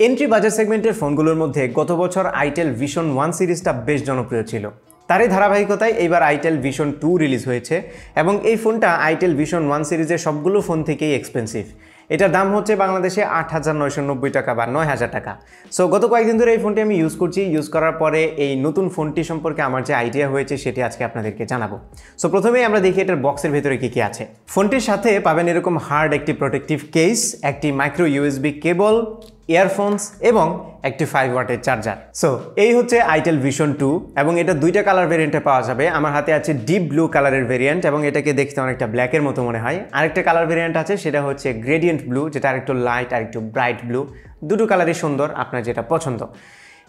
Entry budget সেগমেন্টের ফোনগুলোর মধ্যে গত বছর আইটেল ভিশন 1 সিরিজটা বেশ জনপ্রিয় ছিল। তারই ধারাবাহিকতায় এইবার আইটেল ভিশন 2 রিলিজ হয়েছে এবং এই ফোনটা আইটেল ভিশন 1 সিরিজের সবগুলো ফোন থেকেই এক্সপেন্সিভ। এটার দাম হচ্ছে বাংলাদেশে 8,990 টাকা বা 9,000 টাকা। সো গত কয়েকদিন ধরে এই ফোনটি আমি ইউজ করছি। ইউজ করার পরে এই নতুন ফোনটি সম্পর্কে আমার যে আইডিয়া হয়েছে সেটি আজকে আপনাদেরকে জানাবো। সো প্রথমেই আমরা দেখি এটার বক্সের ভেতরে কী কী আছে। ফোনটির সাথে পাবেন এরকম হার্ড একটি প্রোটেক্টিভ কেস, একটি মাইক্রো ইউএসবি কেবল, ইয়ারফোনস এবং একটি 5 ওয়াটের চার্জার। সো এই হচ্ছে আইটেল ভিশন 2 এবং এটা দুইটা কালার ভেরিয়েন্টে পাওয়া যাবে। আমার হাতে আছে ডিপ ব্লু কালারের ভেরিয়েন্ট এবং এটাকে দেখতে অনেকটা ব্ল্যাকের মতো মনে হয়। আরেকটা কালার ভেরিয়েন্ট আছে, সেটা হচ্ছে গ্রেডিয়েন্ট ব্লু, যেটা আরেকটু লাইট আর একটু ব্রাইট ব্লু। দুটো কালারই সুন্দর, আপনার যেটা পছন্দ।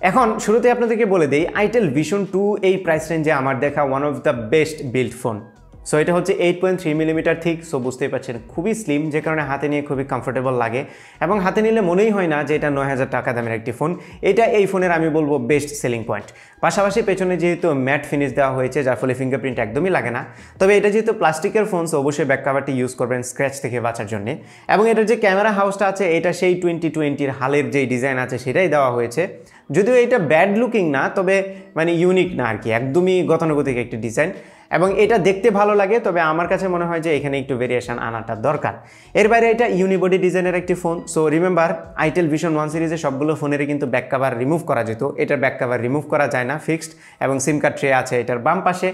এখন শুরুতে আপনাদেরকে বলে দিই, আইটেল ভিশন 2 এই প্রাইস রেঞ্জে আমার দেখা one of the best build phone. So এটা হচ্ছে 8.3 মিলিমিটার থিক। সো বুঝতেই পারছেন খুবই স্লিম, যে কারণে হাতে নিয়ে খুবই কমফোর্টেবল লাগে এবং হাতে নিলে মনেই হয় না যে এটা 9,000 টাকা দামের একটি ফোন। এটা এই ফোনের আমি বলবো বেস্ট সেলিং পয়েন্ট। পাশাপাশি পেছনে যেহেতু ম্যাট ফিনিশ দেওয়া হয়েছে, যার ফলে ফিঙ্গারপ্রিন্ট একদমই লাগে না। তবে এটা যেহেতু প্লাস্টিকের ফোন, সো অবশ্যই ব্যাক কাভারটি ইউজ করবেন স্ক্র্যাচ থেকে বাঁচার জন্য। এবং এটার যে ক্যামেরা হাউসটা আছে, এটা সেই 2020-র হালের যেই ডিজাইন আছে সেটাই দেওয়া হয়েছে। যদিও এটা ব্যাড লুকিং না, তবে মানে ইউনিক না আর কি, একদমই গতানুগতিক একটি ডিজাইন এবং এটা দেখতে ভালো লাগে। তবে আমার কাছে মনে হয় যে এখানে একটু ভেরিয়েশন আনাটা দরকার। এর বাইরে এটা ইউনিবডি ডিজাইনের একটি phone. So remember, itel vision 1 সিরিজের সবগুলো ফোনেরই কিন্তু ব্যাক কাভার রিমুভ করা যেত, এটার ব্যাক কাভার রিমুভ করা যায় না, ফিক্সড। এবং সিম কার্ড ট্রে আছে এটার বাম পাশে।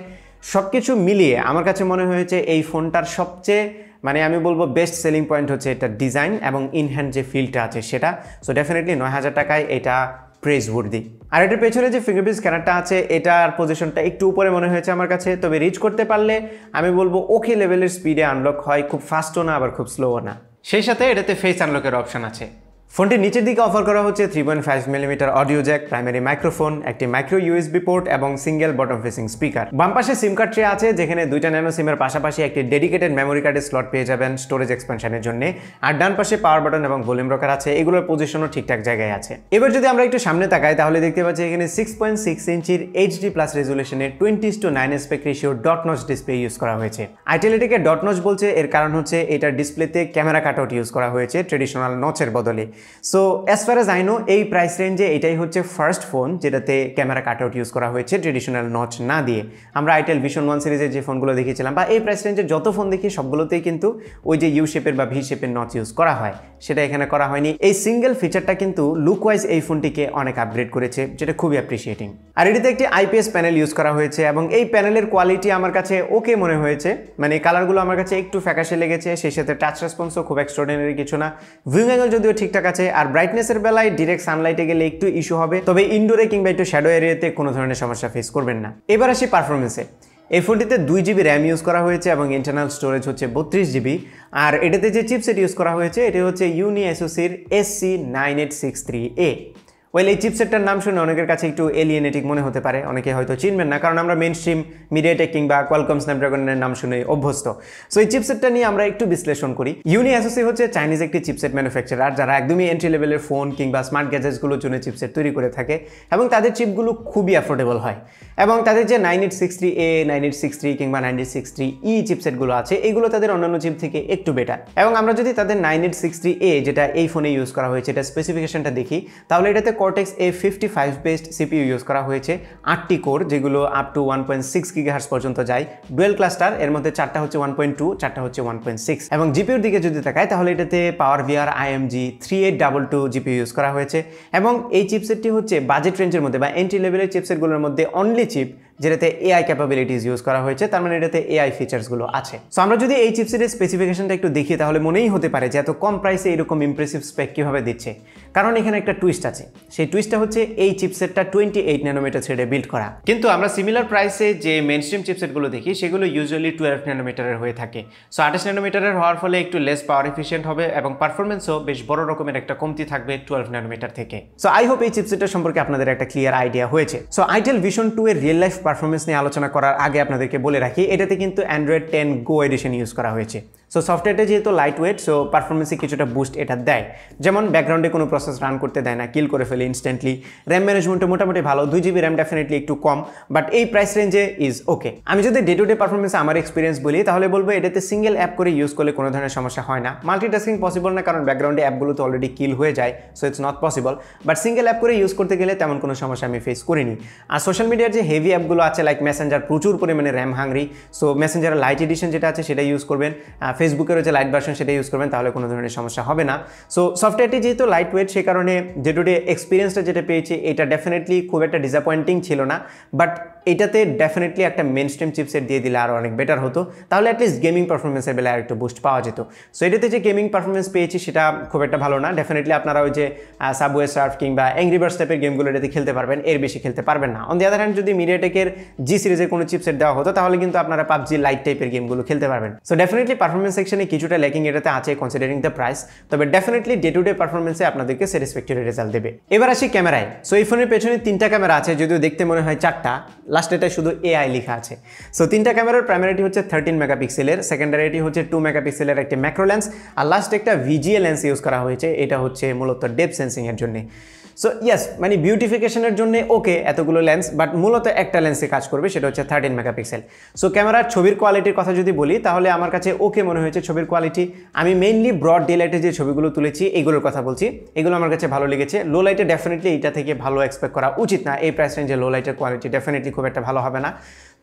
সব কিছু মিলিয়ে আমার কাছে মনে হয়েছে এই ফোনটার সবচেয়ে মানে আমি বলবো বেস্ট সেলিং পয়েন্ট হচ্ছে এটার ডিজাইন এবং ইনহ্যান্ড যে ফিলটা আছে সেটা। সো ডেফিনেটলি 9,000 টাকায় এটা প্রেজ উর্দি। আর এটার পেছনে যে ফিঙ্গারপ্রিন্ট স্ক্যানারটা আছে, এটার পজিশনটা একটু উপরে মনে হয়েছে আমার কাছে। তবে রিচ করতে পারলে আমি বলবো ওকে লেভেলের স্পিডে আনলক হয়, খুব ফাস্টও না আবার খুব স্লোও না। সেই সাথে এটাতে ফেস আনলকের অপশন আছে। ফোনটির নিচের দিকে অফার করা হচ্ছে 3.5 millimetre audio Jack, primary microphone, একটি মাইক্রো ইউএসবি পোর্ট এবং সিঙ্গেল বটম ফেসিং স্পিকার। বাম পাশে সিম কার্ড ট্রে আছে, যেখানে দুইটা ন্যানো সিমের পাশাপাশি একটি ডেডিকেটেড মেমোরি কার্ডের স্লট পেয়ে যাবেন স্টোরেজ এক্সপানশনের জন্য। আর ডান পাশে পাওয়ার বাটন এবং ভলিউম রকার আছে, এগুলোর পজিশনও ঠিকঠাক জায়গায় আছে। এবার যদি আমরা একটু সামনে তাকাই, তাহলে দেখতে পাচ্ছি এখানে 6.6 ইঞ্চির এইচডি প্লাস রেজুলেশনের 20:9 aspect ratio dot notch display use করা হয়েছে। আইটেল এটাকে ডট নচ বলছে, এর কারণ হচ্ছে এটার ডিসপ্লেতে ক্যামেরা কাটআউট ইউজ করা হয়েছে ট্রেডিশনাল নচের বদলে। So as far as I know, এই প্রাইস রেঞ্জে এটাই হচ্ছে ফার্স্ট ফোন যেটাতে ক্যামেরা কাটআউট ইউজ করা হয়েছে ট্রেডিশনাল নচ না দিয়ে। আমরা আইটেল ভিশন 1 সিরিজের যে ফোনগুলো দেখেছিলাম বা এই প্রাইস রেঞ্জের যত ফোন দেখি সবগুলোতেই কিন্তু ওই যে ইউ শেপের বা ভি শেপের নচ ইউজ করা হয়, সেটা এখানে করা হয়নি। এই সিঙ্গেল ফিচারটা কিন্তু লুক ওয়াইজ এই ফোনটিকে অনেক আপগ্রেড করেছে, যেটা খুবই অ্যাপ্রিসিয়েটিং। আর এটিতে একটি আইপিএস প্যানেল ইউজ করা হয়েছে এবং এই প্যানেলের কোয়ালিটি আমার কাছে ওকে মনে হয়েছে। মানে কালারগুলো আমার কাছে একটু ফ্যাকাশে লেগেছে, সেই সাথে টাচ রেসপন্সও খুব এক্সট্রাঅর্ডিনারি কিছু না। ভিউইং অ্যাঙ্গেল যদিও ঠিকঠাক আছে, আর ব্রাইটনেসের বেলায় ডিরেক্ট সানলাইটে গেলে একটু ইস্যু হবে, তবে ইনডোরে কিংবা একটু শ্যাডো এরিয়াতে কোনো ধরনের সমস্যা ফেস করবেন না। এবার আসি পারফরমেন্সে। এই ফোনটিতে 2 জিবি র্যাম ইউজ করা হয়েছে এবং ইন্টারনাল স্টোরেজ হচ্ছে 32 জিবি। আর এটাতে যে চিপসেট ইউজ করা হয়েছে এটি হচ্ছে ইউনি এসওসির SC9863A। ওয়েল, এই চিপসেটটার নাম শুনে অনেকের কাছে একটু এলিয়েনেটিক মনে হতে পারে, অনেকে হয়তো চিনবেন না, কারণ আমরা মেইন স্ট্রিম মিডিয়াটেক কিংবা কোয়ালকম স্ন্যাপড্রাগনের নাম শুনে অভ্যস্ত। সো এই চিপসেটটা নিয়ে আমরা একটু বিশ্লেষণ করি। ইউনি এসওসি হচ্ছে চাইনিজ একটি চিপসেট ম্যানুফ্যাকচারার, যারা একদমই এন্ট্রি লেভেলের ফোন কিংবা স্মার্ট গ্যাজেটসগুলোর জন্য চিপসেট তৈরি করে থাকে এবং তাদের চিপগুলো খুবই অ্যাফোর্ডেবল হয়। এবং তাদের যে 9863A, 9863 কিংবা 9863E চিপসেটগুলো আছে, এগুলো তাদের অন্যান্য চিপ থেকে একটু বেটার। এবং আমরা যদি তাদের 9863A, যেটা এই ফোনে ইউজ করা হয়েছে, এটা স্পেসিফিকেশনটা দেখি, তাহলে এটাতে cortex A55 based CPU use করা হয়েছে, 8টি কোর, যেগুলো আপ টু 1.6 গিগাহার্টজ পর্যন্ত যায়। ডুয়েল ক্লাস্টার, এর মধ্যে 4টা হচ্ছে 1.2, 4টা হচ্ছে 1.6। এবং জিপিইউর দিকে যদি তাকায়, তাহলে এটাতে পাওয়ার ভিআর IMG 3822 জিপিইউ ইউজ করা হয়েছে। এবং এই চিপসেটটি হচ্ছে বাজেট রেঞ্জের মধ্যে বা এন্ট্রি লেভেলের চিপসেটগুলোর মধ্যে অনলি চিপ যেটাতে এআই ক্যাপাবিলিটিস ইউজ করা হয়েছে, তার মানে এটাতে এআই ফিচার্সগুলো আছে। সো আমরা যদি এই চিপসেটের স্পেসিফিকেশনটা একটু দেখি, তাহলে মনেই হতে পারে যে এত কম প্রাইসে এরকম ইমপ্রেসিভ স্পেক কীভাবে দিচ্ছে। কারণ এখানে একটা টুইস্ট আছে, সেই টুইস্টটা হচ্ছে এই চিপসেটটা 28 ন্যানোমিটার থ্রেডে বিল্ড করা। কিন্তু আমরা সিমিলার প্রাইসে যে মেইনস্ট্রিম চিপসেটগুলো দেখি, সেগুলো ইউজুয়ালি 12 ন্যানোমিটারের হয়ে থাকে। সো 28 ন্যানোমিটারের হওয়ার ফলে একটু লেস পাওয়ার এফিশিয়েন্ট হবে এবং পারফরমেন্সও বেশ বড় রকমের একটা কমতি থাকবে 12 ন্যানোমিটার থেকে। সো আই হোপ এই চিপসেটটা সম্পর্কে আপনাদের একটা ক্লিয়ার আইডিয়া হয়েছে। সো আইটেল ভিশন 2 এর রিয়েল লাইফ পারফরমেন্স নিয়ে আলোচনা করার আগে আপনাদেরকে বলে রাখি, এটাতে কিন্তু অ্যান্ড্রয়েড 10 গো এডিশন ইউজ করা হয়েছে। সো সফটওয়্যারটা যেহেতু লাইট ওয়েট, সো পারফরমেন্সে কিছুটা বুস্ট এটা দেয়। যেমন ব্যাকগ্রাউন্ডে কোনো প্রসেস রান করতে দেয় না, কিল করে ফেলে ইনস্ট্যান্টলি। র্যাম ম্যানেজমেন্টও মোটামুটি ভালো, 2GB র্যাম ডেফিনেটলি একটু কম, বাট এই প্রাইস রেঞ্জে ইজ ওকে। আমি যদি ডে টু ডে পারফরমেন্সে আমার এক্সপিরিয়েন্স বলি তাহলে বলবো এটাতে সিঙ্গেল অ্যাপ করে ইউজ করলে কোনো ধরনের সমস্যা হয় না। মাল্টিটাস্কিং পসিবল না, কারণ ব্যাকগ্রাউন্ডে অ্যাপগুলো তো অলরেডি কিল হয়ে যায়, so it's not possible. But single app করে ইউজ করতে গেলে তেমন কোনো সমস্যা আমি ফেস করিনি। আর সোশ্যাল মিডিয়ার যে হেভি অ্যাপগুলো আছে লাইক মেসেঞ্জার প্রচুর পরিমাণে র্যাম হাংরি, সো মেসেঞ্জারের লাইট এডিশন যেটা আছে সেটা ইউজ করবেন, ফেসবুকেরও যে লাইট ভার্সন সেটা ইউজ করবেন, তাহলে কোনো ধরনের সমস্যা হবে না। সো সফটওয়্যারটি যেহেতু লাইট ওয়েট, সে কারণে ডে টু ডে এক্সপিরিয়েন্সটা যেটা পেয়েছি এটা ডেফিনেটলি খুব একটা ডিসঅ্যাপয়েন্টিং ছিল না। বাট এটাতে ডেফিনেটলি একটা মেন স্ট্রিম চিপসেট দিয়ে দিলে আরও অনেক বেটার হতো, তাহলে অ্যাটলিস্ট গেমিং পারফরমেন্সের বেলায় আর একটু বুস্ট পাওয়া যেত। সো এটাতে যে গেমিং পারফরমেন্স পেয়েছি সেটা খুব একটা ভালো না। ডেফিনেটলি আপনারা ওই যে সাবওয়ে সার্ফ কিংবা অ্যাংরি বার্ডস টাইপের গেমগুলো এটাতে খেলতে পারবেন, এর বেশি খেলতে পারবেন না। অন দি আদার হ্যান্ড যদি মিডিয়াটেকের জি সিরিজের কোনো চিপসেট দেওয়া হতো তাহলে কিন্তু আপনারা পাবজি লাইট টাইপের গেমগুলো খেলতে পারবেন। সো ডেফিনেটলি পারফরমেন্স সেকশনে কিছুটা ল্যাকিং এটাতে আছে কনসিডারিং দ্য প্রাইস, তবে ডেফিনেটলি ডে টু ডে পারফরমেন্সে আপনাদেরকে স্যাটিসফ্যাক্টরি রেজাল্ট দেবে। এবার আসি ক্যামেরায়। সো এই ফোনের পেছনে 3টা ক্যামেরা আছে, যদিও দেখতে মনে হয় 4টা, লাস্টেটায় শুধু AI লেখা আছে। সো 3টা ক্যামেরার প্রাইমারিটি হচ্ছে 13 মেগাপিক্সেলের, সেকেন্ডারিটি হচ্ছে 2 মেগাপিক্সেলের একটা ম্যাক্রো লেন্স, আর লাস্ট একটা VGA লেন্স ইউজ করা হয়েছে, এটা হচ্ছে মূলত ডেপথ সেন্সিং এর জন্য। সো ইয়েস, মানে বিউটিফিকেশনের জন্য ওকে এতগুলো লেন্স, বাট মূলত একটা লেন্সে কাজ করবে, সেটা হচ্ছে 13 মেগাপিক্সেল। সো ক্যামেরার ছবির কোয়ালিটির কথা যদি বলি তাহলে আমার কাছে ওকে মনে হয়েছে ছবির কোয়ালিটি। আমি মেইনলি ব্রড ডে লাইটে যে ছবিগুলো তুলেছি এইগুলোর কথা বলছি, এগুলো আমার কাছে ভালো লেগেছে। লো লাইটে ডেফিনেটলি এটা থেকে ভালো এক্সপেক্ট করা উচিত না, এই প্রাইস রেঞ্জে লো লাইটের কোয়ালিটি ডেফিনেটলি খুব একটা ভালো হবে না।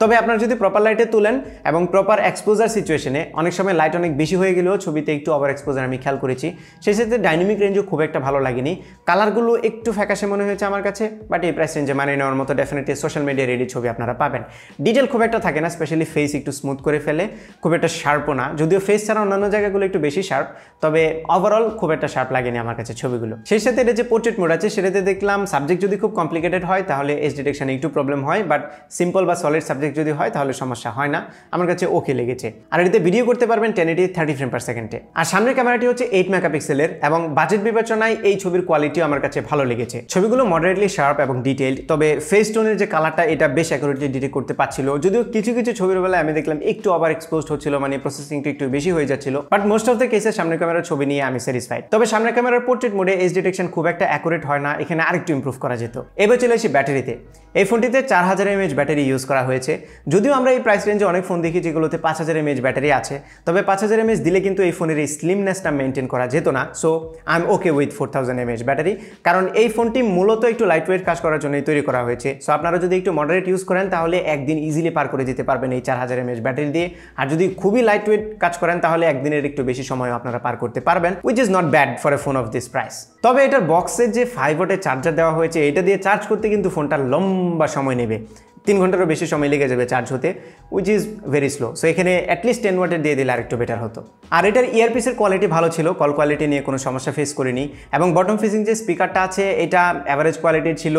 তবে আপনারা যদি প্রপার লাইটে তুলেন এবং প্রপার এক্সপোজার সিচুয়েশনে, অনেক সময় লাইট অনেক বেশি হয়ে গেলেও ছবিতে একটু ওভার এক্সপোজার আমি খেয়াল করেছি, সেই সাথে ডাইনামিক রেঞ্জও খুব একটা ভালো লাগেনি, কালারগুলো একটু ফ্যাকাশে মনে হয়েছে আমার কাছে। বাট এই প্রাইস রেঞ্জে মানিয়ে নেওয়ার মতো ডেফিনেটলি সোশ্যাল মিডিয়া রেডি ছবি আপনারা পাবেন। ডিটেল খুব একটা থাকে না, স্পেশালি ফেস একটু স্মুথ করে ফেলে, খুব একটা শার্পও না, যদিও ফেস ছাড়া অন্যান্য জায়গাগুলো একটু বেশি শার্প, তবে ওভারঅল খুব একটা শার্প লাগেনি আমার কাছে ছবিগুলো। সেই সাথে এটা যে পোর্ট্রেট মোড আছে সেটাতে দেখলাম সাবজেক্ট যদি খুব কমপ্লিকেটেড হয় তাহলে এজ ডিটেকশনে একটু প্রবলেম হয়, বাট সিম্পল বা সলিড সাবজেক্ট যদি হয় তাহলে সমস্যা হয় না, আমার কাছে ওকে লেগেছে। আর এটাতে ভিডিও করতে পারবেন 1080 30 ফ্রেম পার সেকেন্ডে। আর সামনের ক্যামেরাটি হচ্ছে 8 মেগাপিক্সেলের এবং বাজেট বিবেচনায় এই ছবির কোয়ালিটিও আমার কাছে ভালো লেগেছে। ছবিগুলো মডারেটলি শার্প এবং ডিটেইলড, তবে ফেস টোনের যে কালারটা এটা বেশ অ্যাকুরেটলি ডিটেক্ট করতে পারছিল, যদিও কিছু কিছু ছবির বেলায় আমি দেখলাম একটু ওভার এক্সপোজড হচ্ছিল, মানে প্রসেসিংটা একটু বেশি হয়ে যাচ্ছিল, বাট মোস্ট অফ দ্য কেসে সামনের ক্যামেরার ছবি নিয়ে আমি স্যাটিসফাইড। তবে সামনের ক্যামেরার পোর্ট্রেট মোডে এজ ডিটেকশন খুব একটা অ্যাকুরেট হয় না, এখানে আরেকটু ইমপ্রুভ করা যেত। এবার চলে আসি ব্যাটারিতে। এই ফোনটিতে 4000 mAh ব্যাটারি ইউজ করা হয়েছে, যদিও আমরা এই প্রাইস রেঞ্জে অনেক ফোন দেখি যেগুলোতে 5000 mAh ব্যাটারি আছে, তবে 5000 mAh দিলে কিন্তু এই ফোনের এই স্লিমনেসটা মেনটেন করা যেত না। So I am okay with 4000 mAh battery, কারণ এই ফোনটি মূলত একটু লাইট ওয়েট কাজ করার জন্যই তৈরি করা হয়েছে। সো আপনারা যদি একটু মডারেট ইউজ করেন তাহলে একদিন ইজিলি পার করে দিতে পারবেন এই 4000 mAh ব্যাটারি দিয়ে, আর যদি খুবই লাইট ওয়েট কাজ করেন তাহলে একদিনের একটু বেশি সময় আপনারা পার করতে পারবেন, which is not bad for a phone off this price. তবে এটার বক্সের যে 5 ওয়াটের চার্জার দেওয়া হয়েছে, এটা দিয়ে চার্জ করতে কিন্তু ফোনটা লম্বা সময় নেবে, 3 ঘন্টারও বেশি সময় লেগে যাবে চার্জ হতে, which is very slow. So এখানে অ্যাটলিস্ট 10 ওয়াটের দিয়ে দিলে আরেকটু বেটার হতো। আর এটার ইয়ারপিসের কোয়ালিটি ভালো ছিল, কল কোয়ালিটি নিয়ে কোনো সমস্যা ফেস করিনি, এবং বটম ফেসিং যে স্পিকারটা আছে এটা অ্যাভারেজ কোয়ালিটির ছিল,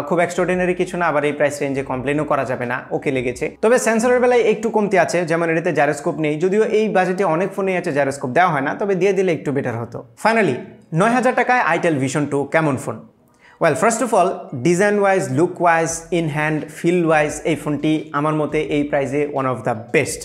খুব এক্সট্রাঅর্ডিনারি কিছু না, আবার এই প্রাইস রেঞ্জে কমপ্লেনও করা যাবে না, ওকে লেগেছে। তবে সেন্সরের বেলায় একটু কমতি আছে, যেমন এটাতে জাইরোস্কোপ নেই, যদিও এই বাজেটে অনেক ফোনেই আছে জাইরোস্কোপ দেওয়া হয় না, তবে দিয়ে দিলে একটু বেটার হতো। ফাইনালি 9000 টাকায় Itel Vision 2 কেমন phone? Well, first of all design wise, look wise, in hand, feel wise এই ফোনটি আমার মতে এই প্রাইসে ওয়ান অফ দ্য বেস্ট।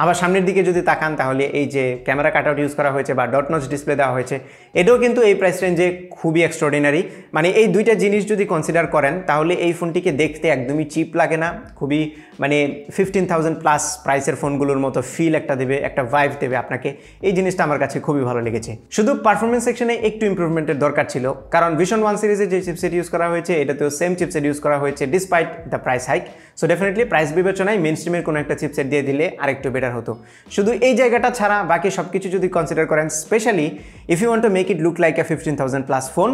আবার সামনের দিকে যদি তাকান তাহলে এই যে ক্যামেরা কাটআউট ইউজ করা হয়েছে বা ডট নচ ডিসপ্লে দেওয়া হয়েছে, এটাও কিন্তু এই প্রাইস রেঞ্জে খুবই এক্সট্রাঅর্ডিনারি। মানে এই দুইটা জিনিস যদি কনসিডার করেন তাহলে এই ফোনটিকে দেখতে একদমই চিপ লাগে না, খুবই মানে 15,000 প্লাস প্রাইসের ফোনগুলোর মতো ফিল একটা দেবে, একটা ভাইব দেবে আপনাকে। এই জিনিসটা আমার কাছে খুবই ভালো লেগেছে। শুধু পারফরমেন্স সেকশনে একটু ইমপ্রুভমেন্টের দরকার ছিল, কারণ Vision 1 সিরিজে যে চিপসেট ইউজ করা হয়েছে এটাতেও সেম চিপসেট ইউজ করা হয়েছে despite the price hike. So definitely price বিবেচনায় মেইন স্ট্রিমের কোনো একটা চিপসেট দিয়ে দিলে আরেকটু বেটার হতো। শুধু এই জায়গাটা ছাড়া বাকি সব কিছু যদি কনসিডার করেন, specially if you want to make it look like a 15,000 plus phone,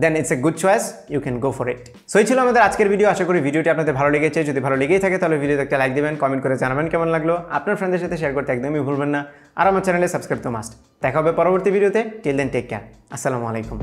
then it's a good choice, you can go for it. So এই ছিল আমাদের আজকের ভিডিও। আশা করি ভিডিওটি আপনাদের ভালো লেগেছে। যদি ভালো লেগেই থাকে তাহলে ভিডিওতে একটা লাইক দেবেন, কমেন্ট করে জানাবেন কেমন লাগলো, আপনার ফ্রেন্ডদের সাথে শেয়ার করতে একদমই ভুলবেন না, আর আমার চ্যানেলে সাবস্ক্রাইব তো মাস্ট। দেখা হবে পরবর্তী ভিডিওতে। টিল দেন টেক কেয়ার, আসসালামু আলাইকুম।